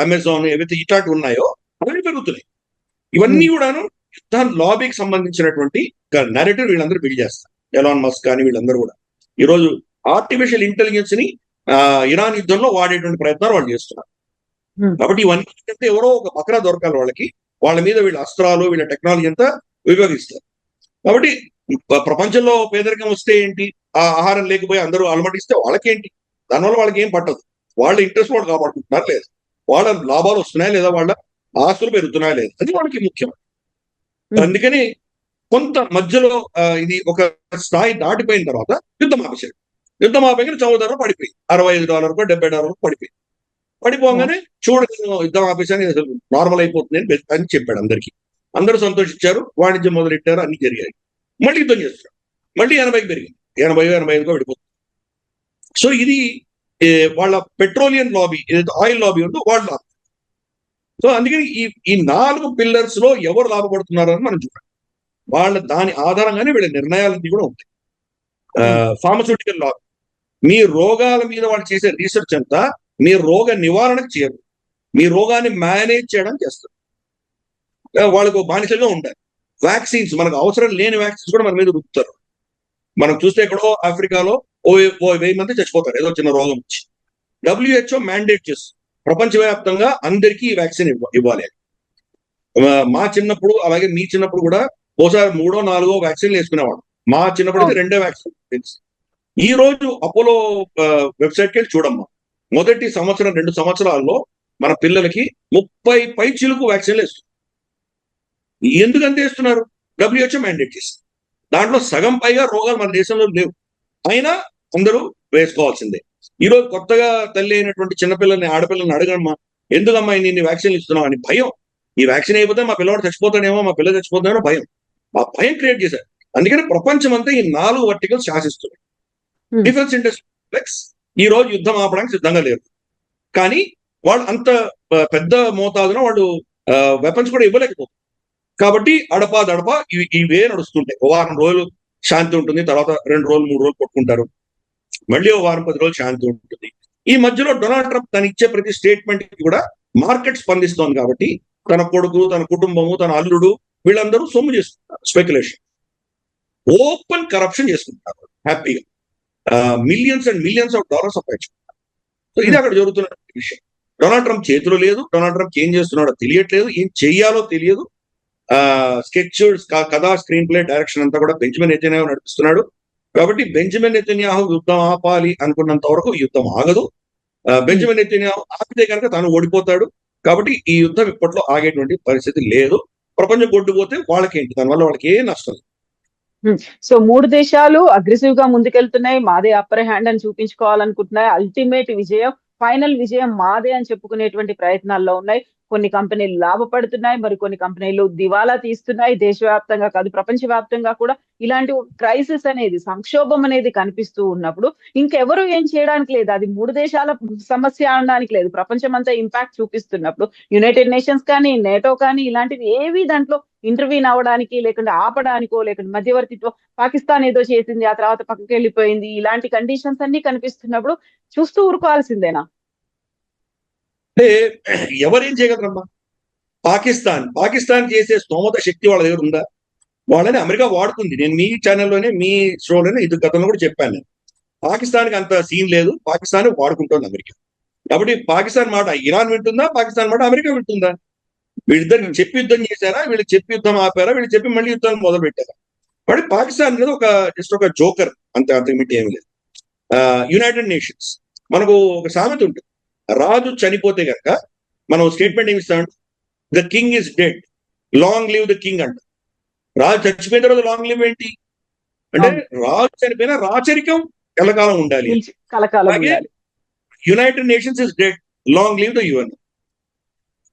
Amazon, ఏవైతే ఇట్లాంటి ఉన్నాయో అవన్నీ పెరుగుతున్నాయి. ఇవన్నీ కూడాను లాబీకి సంబంధించినటువంటి నెరేటివ్ వీళ్ళందరూ బిల్డ్ చేస్తారు. ఎలాన్ మస్క్ కానీ వీళ్ళందరూ కూడా ఈరోజు ఆర్టిఫిషియల్ ఇంటెలిజెన్స్ ని ఇరాన్ యుద్ధంలో వాడేటువంటి ప్రయత్నాలు వాళ్ళు చేస్తున్నారు. కాబట్టి ఇవన్నీ ఎవరో ఒక బకరా దొరకాలి వాళ్ళకి, వాళ్ళ మీద వీళ్ళ అస్త్రాలు, వీళ్ళ టెక్నాలజీ అంతా ఉపయోగిస్తారు. కాబట్టి ప్రపంచంలో పేదరికం వస్తే ఏంటి, ఆ ఆహారం లేకపోయి అందరూ అలమటిస్తే వాళ్ళకేంటి, దానివల్ల వాళ్ళకి ఏం పట్టదు. వాళ్ళ ఇంట్రెస్ట్ వాళ్ళు కాపాడుకుంటున్నారు లేదా, వాళ్ళ లాభాలు వస్తున్నాయా లేదా, వాళ్ళ ఆస్తులు పెరుగుతున్నాయా లేదా, అది వాళ్ళకి ముఖ్యం. అందుకని కొంత మధ్యలో ఇది ఒక స్థాయి దాటిపోయిన తర్వాత యుద్ధం ఆపేశాడు. యుద్ధం ఆపేగానే చమురు ధర పడిపోయింది, $60 $70 పడిపోయింది. పడిపోగానే చూడలేదు, యుద్ధం ఆపేసాను, అసలు నార్మల్ అయిపోతుంది అని చెప్పాడు అందరికి. అందరూ సంతోషించారు, వాణిజ్యం మొదలెట్టారు, అన్ని జరిగాయి. మళ్ళీ యుద్ధం చేస్తారు, మళ్ళీ 80కి పెరిగింది, 80-85 పడిపోతుంది. సో ఇది వాళ్ళ పెట్రోలియం లాబీ, ఏదైతే ఆయిల్ లాబీ ఉందో వాళ్ళ లాభం. సో అందుకని ఈ 4 పిల్లర్స్ లో ఎవరు లాభపడుతున్నారని మనం చూడాలి. వాళ్ళ దాని ఆధారంగానే వీళ్ళ నిర్ణయాలన్నీ కూడా ఉంటాయి. ఫార్మస్యూటికల్ లాబీ మీ రోగాల మీద వాళ్ళు చేసే రీసెర్చ్ అంతా మీ రోగ నివారణకు చేయరు, మీ రోగాన్ని మేనేజ్ చేయడానికి చేస్తారు. వాళ్ళకు బానిసగా ఉండాలి. వ్యాక్సిన్స్, మనకు అవసరం లేని వ్యాక్సిన్స్ కూడా మన మీద రుపుతారు. మనం చూస్తే ఎక్కడో ఆఫ్రికాలో 1000 మంది చచ్చిపోతారు ఏదో చిన్న రోగం వచ్చి. WHO మ్యాండేట్ చేస్తుంది ప్రపంచవ్యాప్తంగా అందరికీ ఈ వ్యాక్సిన్ ఇవ్వాలి. మా చిన్నప్పుడు, అలాగే మీ చిన్నప్పుడు కూడా ఓసారి 3 or 4 వ్యాక్సిన్లు వేసుకునేవాడు. మా చిన్నప్పుడు అయితే 2 వ్యాక్సిన్ తెలుసు. ఈ రోజు అపోలో వెబ్సైట్కి వెళ్ళి చూడమ్మా, మొదటి 2 సంవత్సరాల్లో మన పిల్లలకి 30 పైచిలకు వ్యాక్సిన్లు వేస్తున్నారు. ఎందుకంత వేస్తున్నారు? WHO మ్యాండేట్ చేస్తుంది. దాంట్లో సగం పైగా రోగాలు మన దేశంలో లేవు, అయినా అందరూ వేసుకోవాల్సిందే. ఈ రోజు కొత్తగా తల్లి అయినటువంటి చిన్నపిల్లల్ని, ఆడపిల్లల్ని అడగమ్మా, ఎందుకమ్మా ఇన్ని వ్యాక్సిన్లు ఇస్తున్నావు అని భయం. ఈ వ్యాక్సిన్ అయిపోతే మా పిల్లవాడు చచ్చిపోతాడేమో, మా పిల్ల చచ్చిపోతాడేమో భయం. ఆ భయం క్రియేట్ చేశారు. అందుకని ప్రపంచం అంతా ఈ 4 వర్టికల్స్ శాసిస్తున్నాయి. డిఫెన్స్ ఇండస్ట్రీ కాంప్లెక్స్ ఈ రోజు యుద్ధం ఆపడానికి సిద్ధంగా లేరు, కానీ వాళ్ళు అంత పెద్ద మోతాదున వాళ్ళు వెపన్స్ కూడా ఇవ్వలేకపోతున్నారు. కాబట్టి అడపా దడపా ఇవే నడుస్తుంటాయి. ఓ వారం రోజులు శాంతి ఉంటుంది, తర్వాత 2 రోజులు 3 రోజులు కొట్టుకుంటారు, మళ్ళీ ఓ వారం 10 రోజులు శాంతి ఉంటుంది. ఈ మధ్యలో డొనాల్డ్ ట్రంప్ తను ఇచ్చే ప్రతి స్టేట్మెంట్ కి కూడా మార్కెట్ స్పందిస్తోంది. కాబట్టి తన కొడుకు, తన కుటుంబము, తన అల్లుడు వీళ్ళందరూ సొమ్ము చేసుకుంటారు, స్పెక్యులేషన్, ఓపెన్ కరప్షన్ చేసుకుంటారు హ్యాపీగా, millions and millions of dollars సంపాదించుకుంటారు. సో ఇది అక్కడ జరుగుతున్న విషయం. డొనాల్డ్ ట్రంప్ చేతిలో లేదు, డొనాల్డ్ ట్రంప్ ఏం చేస్తున్నాడో తెలియట్లేదు, ఏం చెయ్యాలో తెలియదు. స్కెచ్, కథ, స్క్రీన్ ప్లే, డైరెక్షన్ అంతా కూడా బెంజమిన్ నెతన్యాహు నడిపిస్తున్నాడు. కాబట్టి బెంజమిన్ నెతన్యాహు యుద్ధం ఆపాలి అనుకున్నంత వరకు యుద్ధం ఆగదు. బెంజమిన్ నెతన్యాహు ఆపితే కనుక తాను ఓడిపోతాడు. కాబట్టి ఈ యుద్ధం ఇప్పట్లో ఆగేటువంటి పరిస్థితి లేదు. ప్రపంచం కొట్టుపోతే వాళ్ళకేంటి, దానివల్ల వాళ్ళకి ఏ నష్టం లేదు. సో 3 దేశాలు అగ్రెసివ్ గా ముందుకెళ్తున్నాయి. మాదే అప్పర్ హ్యాండ్ అని చూపించుకోవాలనుకుంటున్నాయి. అల్టిమేట్ విజయం, ఫైనల్ విజయం మాదే అని చెప్పుకునేటువంటి ప్రయత్నాల్లో ఉన్నాయి. కొన్ని కంపెనీలు లాభపడుతున్నాయి, మరి కొన్ని కంపెనీలు దివాలా తీస్తున్నాయి. దేశవ్యాప్తంగా కాదు, ప్రపంచవ్యాప్తంగా కూడా ఇలాంటి క్రైసిస్ అనేది, సంక్షోభం అనేది కనిపిస్తూ ఉన్నప్పుడు ఇంకెవరు ఏం చేయడానికి లేదు. అది 3 దేశాల సమస్య అనడానికి లేదు. ప్రపంచం అంతా ఇంపాక్ట్ చూపిస్తున్నప్పుడు యునైటెడ్ నేషన్స్ కానీ, నేటో కానీ ఇలాంటివి ఏవి దాంట్లో ఇంటర్వ్యూన్ అవ్వడానికి, లేకుంటే ఆపడానికో, లేకుంటే మధ్యవర్తిత్వం పాకిస్తాన్ ఏదో చేసింది, ఆ తర్వాత పక్కకి వెళ్ళిపోయింది, ఇలాంటి కండిషన్స్ అన్ని కనిపిస్తున్నప్పుడు చూస్తూ ఊరుకోవాల్సిందేనా? అంటే ఎవరేం చేయగలరమ్మా? పాకిస్తాన్ చేసే స్తోమత శక్తి వాళ్ళ దగ్గర ఉందా? వాళ్ళని అమెరికా వాడుతుంది. నేను మీ ఛానల్లోనే, మీ షోలోనే ఇది గతంలో కూడా చెప్పాను. నేను పాకిస్తాన్కి అంత సీన్ లేదు, పాకిస్తాన్ వాడుకుంటుంది అమెరికా. కాబట్టి పాకిస్తాన్ మాట ఇరాన్ వింటుందా, పాకిస్తాన్ మాట అమెరికా వింటుందా? వీళ్ళిద్దరికి చెప్పి యుద్ధం చేశారా, వీళ్ళకి చెప్పి యుద్ధం ఆపారా, వీళ్ళు చెప్పి మళ్ళీ యుద్ధాన్ని మొదలు పెట్టారా? కాబట్టి పాకిస్తాన్ అనేది జస్ట్ ఒక జోకర్, అంతకుమించి ఏమి లేదు. యునైటెడ్ నేషన్స్, మనకు ఒక సామెత ఉంటుంది, రాజు చనిపోతే కనుక మనం స్టేట్మెంట్ ఏమి ఇస్తాం? The king is dead, long live the king అంట. రాజు చచ్చిపోయిన తర్వాత లాంగ్ లివ్ ఏంటి అంటే, రాజు చనిపోయిన రాచరికం ఎల్లకాలం ఉండాలి. కలకాలం అలాగే ఉండాలి. United nations is dead, long live the UN.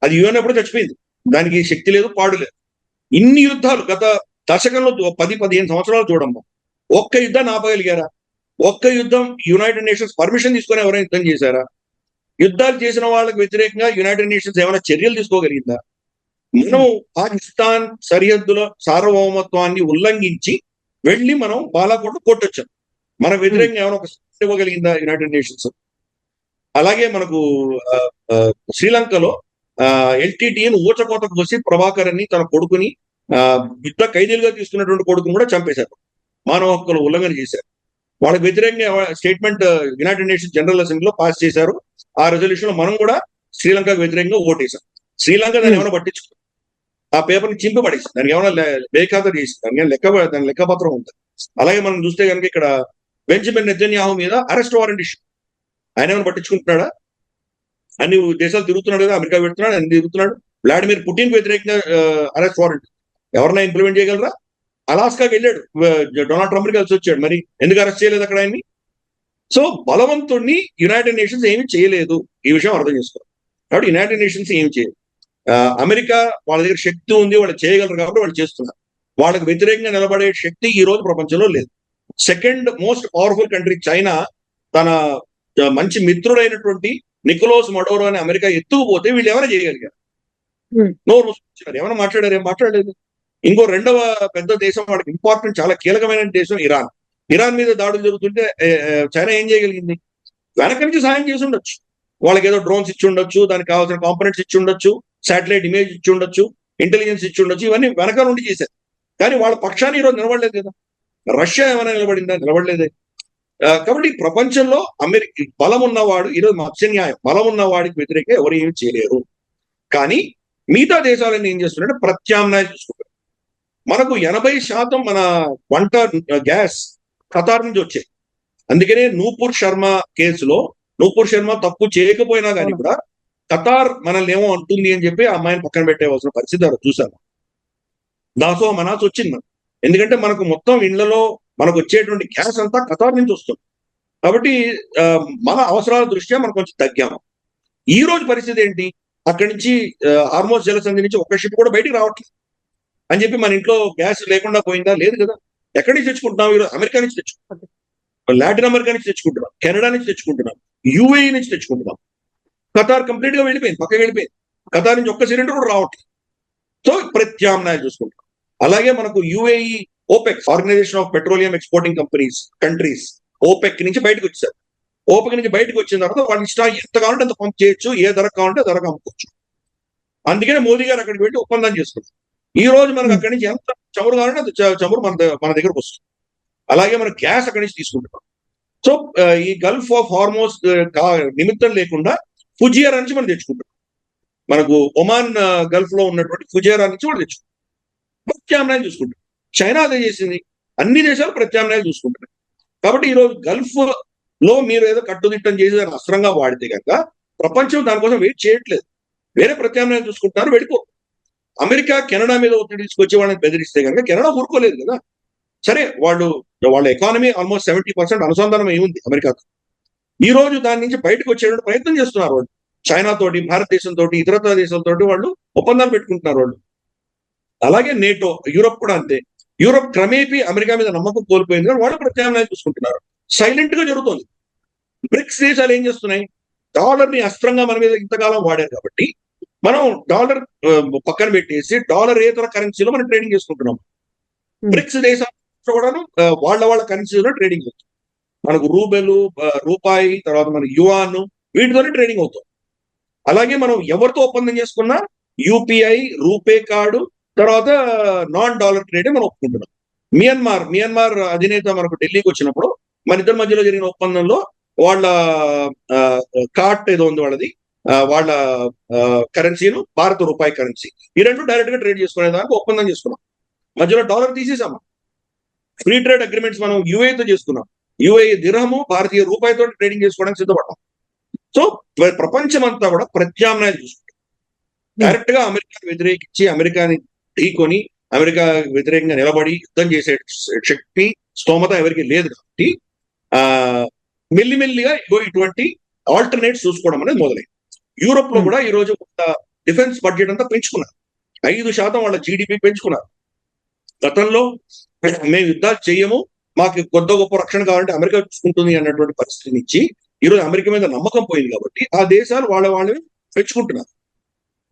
అది యుఎన్ ఎప్పుడు చచ్చిపోయింది, దానికి శక్తి లేదు, పాడు లేదు. ఇన్ని యుద్ధాలు గత దశకంలో 10-15 సంవత్సరాలు చూడమ్మా, ఒక్క యుద్ధాన్ని ఆపగలిగారా? ఒక్క యుద్ధం యునైటెడ్ నేషన్స్ పర్మిషన్ తీసుకొని ఎవరైనా యుద్ధం చేశారా? యుద్ధాలు చేసిన వాళ్ళకి వ్యతిరేకంగా యునైటెడ్ నేషన్స్ ఏమైనా చర్యలు తీసుకోగలిగిందా? మనం పాకిస్తాన్ సరిహద్దుల సార్వభౌమత్వాన్ని ఉల్లంఘించి వెళ్ళి మనం బాలాకోట కొట్టొచ్చాం. మన వ్యతిరేకంగా ఏమైనా ఒక ఇవ్వగలిగిందా యునైటెడ్ నేషన్స్? అలాగే మనకు శ్రీలంకలో ఎల్టీటీని ఊచకోత కోసి ప్రభాకర్ అని తన కొడుకుని యుద్ధ ఖైదీలుగా తీసుకున్నటువంటి కొడుకుని కూడా చంపేశారు. మానవ హక్కుల ఉల్లంఘన చేశారు. వాళ్ళకి వ్యతిరేకంగా స్టేట్మెంట్ యునైటెడ్ నేషన్స్ జనరల్ అసెంబ్లీలో పాస్ చేశారు. ఆ రెజల్యూషన్ లో మనం కూడా శ్రీలంకకు వ్యతిరేకంగా ఓటేశాం. శ్రీలంక దాన్ని ఏమైనా పట్టించుకో, ఆ పేపర్ని చింపి పడేసి దానికి ఏమైనా బేఖాతరు చేసి దాని లెక్కపత్రం ఉంటుంది. అలాగే మనం చూస్తే కనుక ఇక్కడ బెంజమిన్ నెతన్యాహు మీద అరెస్ట్ వారెంట్ ఇష్యూ, ఆయన ఏమైనా పట్టించుకుంటున్నాడా? అన్ని దేశాలు తిరుగుతున్నాడు కదా, అమెరికా పెడుతున్నాడు, అన్ని తిరుగుతున్నాడు. వ్లాడిమిర్ పుటిన్ వ్యతిరేకంగా అరెస్ట్ వారెంట్ ఎవరైనా ఇంప్లిమెంట్ చేయగలరా? అలాస్కాకి వెళ్ళాడు, డొనాల్డ్ ట్రంప్ కలిసి వచ్చాడు, మరి ఎందుకు అరెస్ట్ చేయలేదు అక్కడ ఆయన్ని? సో బలవంతుడిని యునైటెడ్ నేషన్స్ ఏమి చేయలేదు, ఈ విషయం అర్థం చేసుకోవాలి. కాబట్టి యునైటెడ్ నేషన్స్ ఏమి చేయలేదు. అమెరికా వాళ్ళ దగ్గర శక్తి ఉంది, వాళ్ళు చేయగలరు కాబట్టి వాళ్ళు చేస్తున్నారు. వాళ్ళకి వ్యతిరేకంగా నిలబడే శక్తి ఈ రోజు ప్రపంచంలో లేదు. Second most powerful country China తన మంచి మిత్రుడైనటువంటి నికోలస్ మడోరో అని అమెరికా ఎత్తుకుపోతే వీళ్ళు ఎవరైనా చేయగలిగారు? నోరు మూసుకొచ్చారు, ఏమైనా మాట్లాడారు? ఏం మాట్లాడలేదు. ఇంకో రెండవ పెద్ద దేశం, వాడికి ఇంపార్టెంట్, చాలా కీలకమైన దేశం ఇరాన్. ఇరాన్ మీద దాడులు జరుగుతుంటే చైనా ఏం చేయగలిగింది? వెనక నుంచి సాయం చేసి ఉండొచ్చు, వాళ్ళకి ఏదో డ్రోన్స్ ఇచ్చి ఉండొచ్చు, దానికి కావాల్సిన కాంపోనెంట్స్ ఇచ్చి ఉండొచ్చు, శాటిలైట్ ఇమేజ్ ఇచ్చి ఉండొచ్చు, ఇంటెలిజెన్స్ ఇచ్చి ఉండొచ్చు, ఇవన్నీ వెనక నుండి చేశారు. కానీ వాళ్ళ పక్షాన్ని ఈరోజు నిలబడలేదు కదా. రష్యా ఏమైనా నిలబడిందా? నిలబడలేదే. కాబట్టి ప్రపంచంలో అమెరికా బలం ఉన్నవాడు, ఈరోజు మత్స్యన్యాయం బలం ఉన్నవాడికి వ్యతిరేకంగా ఎవరు ఏమి చేయలేరు. కానీ మిగతా దేశాలన్నీ ఏం చేస్తున్నారంటే ప్రత్యామ్నాయం చూసుకుంటారు. మనకు 80% మన వంట గ్యాస్ ఖతార్ నుంచి వచ్చాయి. అందుకనే నూపూర్ శర్మ కేసులో, నూపూర్ శర్మ తప్పు చేయకపోయినా కానీ కూడా ఖతార్ మనల్ని ఏమో అంటుంది అని చెప్పి ఆ అమ్మాయిని పక్కన పెట్టేవలసిన పరిస్థితి చూసాము. దాసో మనాస్ వచ్చింది మనం, ఎందుకంటే మనకు మొత్తం ఇళ్లలో మనకు వచ్చేటువంటి గ్యాస్ అంతా ఖతార్ నుంచి వస్తుంది. కాబట్టి మన అవసరాల దృష్ట్యా మనం కొంచెం తగ్గాము. ఈ రోజు పరిస్థితి ఏంటి? అక్కడి నుంచి హార్మోస్ జలసంధి నుంచి ఒక్క షిప్ కూడా బయటికి రావట్లేదు అని చెప్పి మన ఇంట్లో గ్యాస్ లేకుండా పోయిందా? లేదు కదా. ఎక్కడి నుంచి తెచ్చుకుంటున్నాం? ఈరోజు అమెరికా నుంచి తెచ్చుకుంటున్నాం, లాటిన్ అమెరికా నుంచి తెచ్చుకుంటున్నాం, కెనడా నుంచి తెచ్చుకుంటున్నాం, యూఏఈ నుంచి తెచ్చుకుంటున్నాం. ఖతార్ కంప్లీట్ గా వెళ్ళిపోయింది, పక్కకి వెళ్ళిపోయింది. ఖతార్ నుంచి ఒక్క సిలిండర్ కూడా రావట్లేదు. సో ప్రత్యామ్నాయాలు చూసుకుంటాం. అలాగే మనకు UAE OPEC, organization of petroleum exporting countries, OPEC నుంచి బయటకు వచ్చారు. ఓపెక్ నుంచి బయటకు వచ్చిన తర్వాత వాళ్ళ ఇష్టం, ఎంత కావాలంటే అంత పంప్ చేయొచ్చు, ఏ ధర కావాలంటే ధరకు అమ్ముకోవచ్చు. అందుకనే మోదీ గారు అక్కడికి వెళ్ళి ఒప్పందం చేసుకున్నారు. ఈ రోజు మనకు అక్కడి నుంచి ఎంత చమురు కావాలంటే అంత చమురు మన దగ్గరకు వస్తుంది. అలాగే మన గ్యాస్ అక్కడి నుంచి తీసుకుంటున్నాం. సో ఈ గల్ఫ్ ఆఫ్ హార్మోస్ నిమిత్తం లేకుండా ఫుజియరా నుంచి మనం తెచ్చుకుంటున్నాం. మనకు ఒమాన్ గల్ఫ్ లో ఉన్నటువంటి ఫుజియరా నుంచి మనం తెచ్చుకుంటాం. ప్రత్యామ్నాయాలు చూసుకుంటాం. చైనా అదే చేసింది, అన్ని దేశాలు ప్రత్యామ్నాయాలు చూసుకుంటున్నాయి. కాబట్టి ఈరోజు గల్ఫ్ లో మీరు ఏదో కట్టుదిట్టం చేసి దాన్ని అస్త్రంగా వాడితే కనుక ప్రపంచం దానికోసం వెయిట్ చేయట్లేదు. వేరే ప్రత్యామ్నాయం చూసుకుంటున్నారు, వెళ్ళిపో. అమెరికా కెనడా మీద ఒత్తిడి తీసుకొచ్చి వాళ్ళని బెదిరిస్తే కనుక కెనడా ఊరుకోలేదు కదా. సరే, వాళ్ళ ఎకానమీ ఆల్మోస్ట్ 70% అనుసంధానం అయి ఉంది అమెరికాతో. ఈ రోజు దాని నుంచి బయటకు వచ్చేటువంటి ప్రయత్నం చేస్తున్నారు వాళ్ళు. చైనా తోటి, భారతదేశంతో, ఇతరత్ర దేశాలతోటి వాళ్ళు ఒప్పందాలు పెట్టుకుంటున్నారు వాళ్ళు. అలాగే నేటో, యూరోప్ కూడా అంతే. యూరోప్ క్రమేపీ అమెరికా మీద నమ్మకం కోల్పోయింది కానీ వాళ్ళు ప్రత్యామ్నాయం చూసుకుంటున్నారు. సైలెంట్ గా జరుగుతుంది. బ్రిక్స్ దేశాలు ఏం చేస్తున్నాయి? డాలర్ ని అస్త్రంగా మన మీద ఇంతకాలం వాడారు కాబట్టి మనం డాలర్ పక్కన పెట్టేసి డాలరేతర కరెన్సీలో మనం ట్రేడింగ్ చేసుకుంటున్నాం. బ్రిక్స్ దేశాలు కూడాను వాళ్ళ కరెన్సీలో ట్రేడింగ్ అవుతుంది. మనకు రూబెలు, రూపాయి, తర్వాత మన యువాన్, వీటితోనే ట్రేడింగ్ అవుతుంది. అలాగే మనం ఎవరితో ఒప్పందం చేసుకున్నా యూపీఐ, రూపే కార్డు, తర్వాత నాన్ డాలర్ ట్రేడే మనం ఒప్పుకుంటున్నాం. మియన్మార్ అధినేత మనకు ఢిల్లీకి వచ్చినప్పుడు మన ఇద్దరి మధ్యలో జరిగిన ఒప్పందంలో వాళ్ళ కార్ట్ ఏదో ఉంది వాళ్ళది, వాళ్ళ కరెన్సీను భారత రూపాయి కరెన్సీ, ఈ రెండు డైరెక్ట్ గా ట్రేడ్ చేసుకునే దానికి ఒప్పందం చేసుకున్నాం. మధ్యలో డాలర్ తీసేసాము. ఫ్రీ ట్రేడ్ అగ్రిమెంట్స్ మనం యూఏతో చేసుకున్నాం. యూఏ దిర్హము భారతీయ రూపాయితో ట్రేడింగ్ చేసుకోవడానికి సిద్ధపడ్డాం. సో ప్రపంచం అంతా కూడా ప్రత్యామ్నాయాలు చూసుకుంటాం. డైరెక్ట్ గా అమెరికాని వ్యతిరేకించి, అమెరికాని ఢీకొని, అమెరికా వ్యతిరేకంగా నిలబడి యుద్ధం చేసే శక్తి, స్తోమత ఎవరికి లేదు కాబట్టి మెల్లిమెల్లిగా ఇటువంటి ఆల్టర్నేట్స్ చూసుకోవడం అనేది మొదలైంది. యూరోప్ లో కూడా ఈ రోజు డిఫెన్స్ బడ్జెట్ అంతా పెంచుకున్నారు. 5% వాళ్ళ జీడిపి పెంచుకున్నారు. గతంలో మేము యుద్ధాలు చేయము, మాకు కొత్త గొప్ప రక్షణ కావాలంటే అమెరికా చూసుకుంటుంది అన్నటువంటి పరిస్థితి నుంచి ఈరోజు అమెరికా మీద నమ్మకం పోయింది కాబట్టి ఆ దేశాలు వాళ్ళని పెంచుకుంటున్నారు.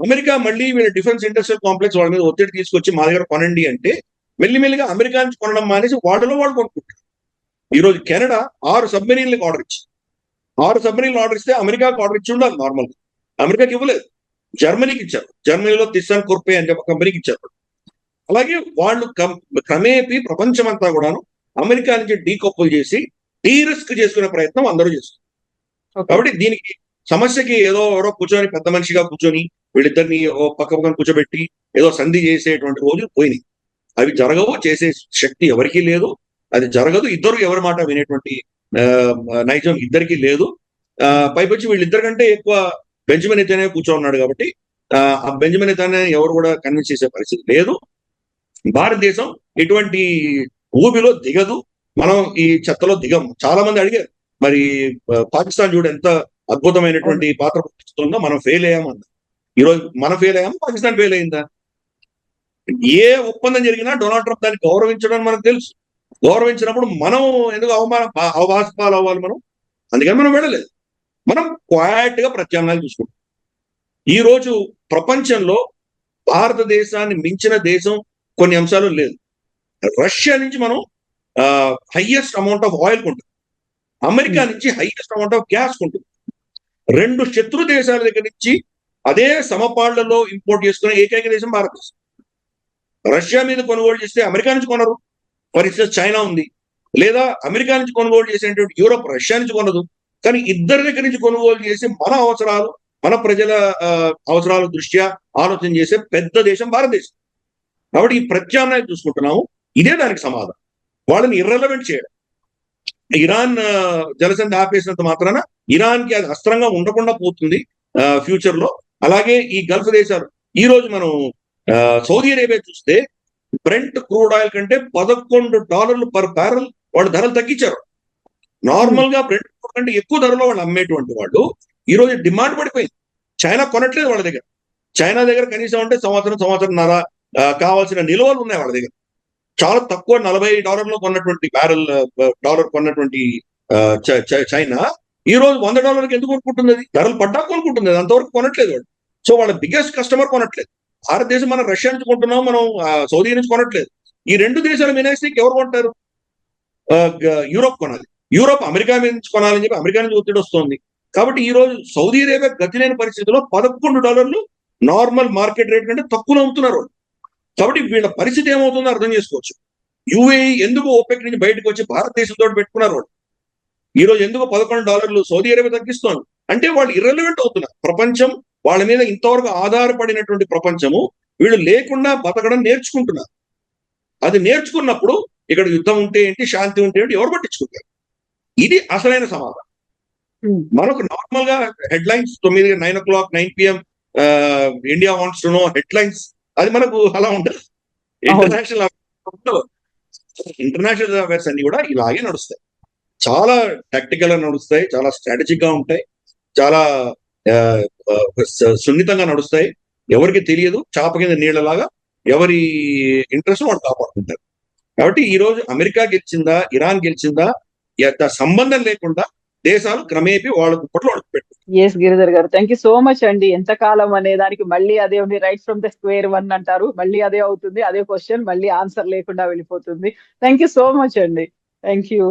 అమెరికా మళ్ళీ వీళ్ళ డిఫెన్స్ ఇండస్ట్రియల్ కాంప్లెక్స్ వాళ్ళ మీద ఒత్తిడి తీసుకొచ్చి మా దగ్గర కొనండి అంటే మెల్లిమెల్లిగా అమెరికా నుంచి కొనడం మానేసి వాళ్ళు కొనుక్కుంటారు. ఈ రోజు కెనడా 6 సబ్మెరీన్లకు ఆర్డర్ ఇచ్చింది. 6 సబ్మెరీన్లు ఆర్డర్ ఇస్తే అమెరికాకు ఆర్డర్ ఇచ్చి ఉండాలి నార్మల్గా. అమెరికాకి ఇవ్వలేదు, జర్మనీకి ఇచ్చారు. జర్మనీలో టిస్సాన్ కుర్పే అని చెప్పి కంపెనీకి ఇచ్చారు. అలాగే వాళ్ళు క్రమేపీ ప్రపంచం అంతా కూడాను అమెరికా నుంచి డీకప్పుల్ చేసి డీరిస్క్ చేసుకునే ప్రయత్నం అందరూ చేస్తారు. కాబట్టి దీనికి సమస్యకి ఏదో ఎవరో కూర్చొని పెద్ద మనిషిగా కూర్చొని వీళ్ళిద్దరిని పక్కన కూర్చోబెట్టి ఏదో సంధి చేసేటువంటి రోజులు పోయినాయి. అవి జరగవు, చేసే శక్తి ఎవరికీ లేదు, అది జరగదు. ఇద్దరు ఎవరి మాట వినేటువంటి నైజం ఇద్దరికీ లేదు. పైపొచ్చి వీళ్ళిద్దరి కంటే ఎక్కువ బెంజమిన్ నెతన్యాహు కూర్చోన్నాడు కాబట్టి ఆ బెంజమిన్ నెతన్యాహు ఎవరు కూడా కన్విన్స్ చేసే పరిస్థితి లేదు. భారతదేశం ఇటువంటి ఊబిలో దిగదు, మనం ఈ చెత్తలో దిగము. చాలా మంది అడిగారు, మరి పాకిస్తాన్ చూడు ఎంత అద్భుతమైనటువంటి పాత్ర పోషిస్తుందో, మనం ఫెయిల్ అయ్యామన్నా. ఈరోజు మనం ఫెయిల్ అయ్యాము, పాకిస్తాన్ ఫెయిల్ అయిందా? ఏ ఒప్పందం జరిగినా డొనాల్డ్ ట్రంప్ దాన్ని గౌరవించడం మనకు తెలుసు. గౌరవించినప్పుడు మనం ఎందుకు అవమాసపాలు అవ్వాలి మనం? అందుకని మనం వెళ్ళలేదు. మనం క్వాయిట్ గా ప్రత్యామ్నాయాలు చూసుకుంటాం. ఈ రోజు ప్రపంచంలో భారతదేశాన్ని మించిన దేశం కొన్ని అంశాలు లేదు. రష్యా నుంచి మనం హైయెస్ట్ అమౌంట్ ఆఫ్ ఆయిల్ కొంటాం, అమెరికా నుంచి హైయెస్ట్ అమౌంట్ ఆఫ్ గ్యాస్ కొంటుంది. 2 శత్రు దేశాల దగ్గర నుంచి అదే సమపాళ్లలో ఇంపోర్ట్ చేసుకునే ఏకైక దేశం భారతదేశం. రష్యా మీద కొనుగోలు చేస్తే అమెరికా నుంచి కొనరు. ఫర్ ఇన్స్టెన్స్ చైనా ఉంది. లేదా అమెరికా నుంచి కొనుగోలు చేసేటువంటి యూరోప్ రష్యా నుంచి కొనదు. కానీ ఇద్దరి దగ్గర నుంచి కొనుగోలు చేసి మన అవసరాలు, మన ప్రజల అవసరాల దృష్ట్యా ఆలోచన చేసే పెద్ద దేశం భారతదేశం. కాబట్టి ఈ ప్రత్యామ్నాయం చూసుకుంటున్నాము. ఇదే దానికి సమాధానం. వాళ్ళని ఇర్రెలవెంట్ చేయడం. ఇరాన్ జలసంధి ఆపేసినంత మాత్రాన ఇరాన్ కి అది అస్త్రంగా ఉండకుండా పోతుంది ఫ్యూచర్ లో. అలాగే ఈ గల్ఫ్ దేశాలు, ఈ రోజు మనం సౌదీ అరేబియా చూస్తే బ్రెంట్ క్రూడ్ ఆయిల్ కంటే $11 పర్ బ్యారెల్ వాళ్ళు ధరలు తగ్గించారు. నార్మల్ గా బ్రెంట్ క్రూడ్ కంటే ఎక్కువ ధరలో వాళ్ళు అమ్మేటువంటి వాళ్ళు ఈ రోజు డిమాండ్ పడిపోయింది. చైనా కొనట్లేదు వాళ్ళ దగ్గర. చైనా దగ్గర కనీసం అంటే సంవత్సరంన్నర కావాల్సిన నిల్వలు ఉన్నాయి వాళ్ళ దగ్గర. చాలా తక్కువ $40 కొన్నటువంటి డాలర్ కొన్నటువంటి చైనా ఈ రోజు $100 ఎందుకు కొనుక్కుంటుంది? అది ధరలు పడ్డా కొనుక్కుంటుంది, అంతవరకు కొనట్లేదు వాళ్ళు. సో వాళ్ళ బిగ్గెస్ట్ కస్టమర్ కొనట్లేదు. భారతదేశం మనం రష్యా నుంచి కొంటున్నాం, మనం సౌదీ నుంచి కొనట్లేదు. ఈ 2 దేశాలు మినహాయిస్తే ఎవరు కొంటారు? యూరోప్ కొనాలి. యూరోప్ అమెరికా నుంచి కొనాలని చెప్పి అమెరికా నుంచి ఒత్తిడి వస్తుంది. కాబట్టి ఈ రోజు సౌదీ అరేబియా గతి లేని పరిస్థితిలో $11 నార్మల్ మార్కెట్ రేట్ కంటే తక్కువ అమ్ముతున్నారు. కాబట్టి వీళ్ళ పరిస్థితి ఏమవుతుందో అర్థం చేసుకోవచ్చు. యూఏఈ ఎందుకు ఓపెక్ నుంచి బయటకు వచ్చి భారతదేశంతో పెట్టుకున్నారు వాళ్ళు. ఈ రోజు ఎందుకు $11 సౌదీ అరేబియా తగ్గిస్తోంది అంటే వాళ్ళు ఇర్రెలవెంట్ అవుతున్నారు. ప్రపంచం వాళ్ళ మీద ఇంతవరకు ఆధారపడినటువంటి ప్రపంచము వీళ్ళు లేకుండా బతకడం నేర్చుకుంటున్నారు. అది నేర్చుకున్నప్పుడు ఇక్కడ యుద్ధం ఉంటే ఏంటి, శాంతి ఉంటే ఏంటి ఎవరు పట్టించుకుంటారు? ఇది అసలైన సమాధానం. మనకు నార్మల్ గా headlines 9 o'clock 9 PM India wants to know headlines, అది మనకు అలా ఉంటుంది. ఇంటర్నేషనల్ అఫైర్స్ అన్ని కూడా ఇలాగే నడుస్తాయి. చాలా టాక్టికల్ గా నడుస్తాయి, చాలా స్ట్రాటజిక్ గా ఉంటాయి, చాలా సున్నితంగా నడుస్తాయి. ఎవరికి తెలియదు, చాప కింద నీళ్ళలాగా ఎవరి ఇంట్రెస్ట్ వాళ్ళు కాపాడుకుంటారు. కాబట్టి ఈ రోజు అమెరికా గెలిచిందా, ఇరాన్ గెలిచిందా, సంబంధం లేకుండా దేశాలు క్రమేపీ వాళ్ళ దుప్పట్లు వాళ్ళకి పెట్టు. ఎస్ గిరిధర్ గారు, థ్యాంక్ యూ సో మచ్ అండి. ఎంతకాలం అనే దానికి మళ్ళీ అదే ఉంది, right from the square one అంటారు, మళ్ళీ అదే అవుతుంది, అదే క్వశ్చన్ మళ్ళీ ఆన్సర్ లేకుండా వెళ్ళిపోతుంది. థ్యాంక్ యూ సో మచ్ అండి. Thank you.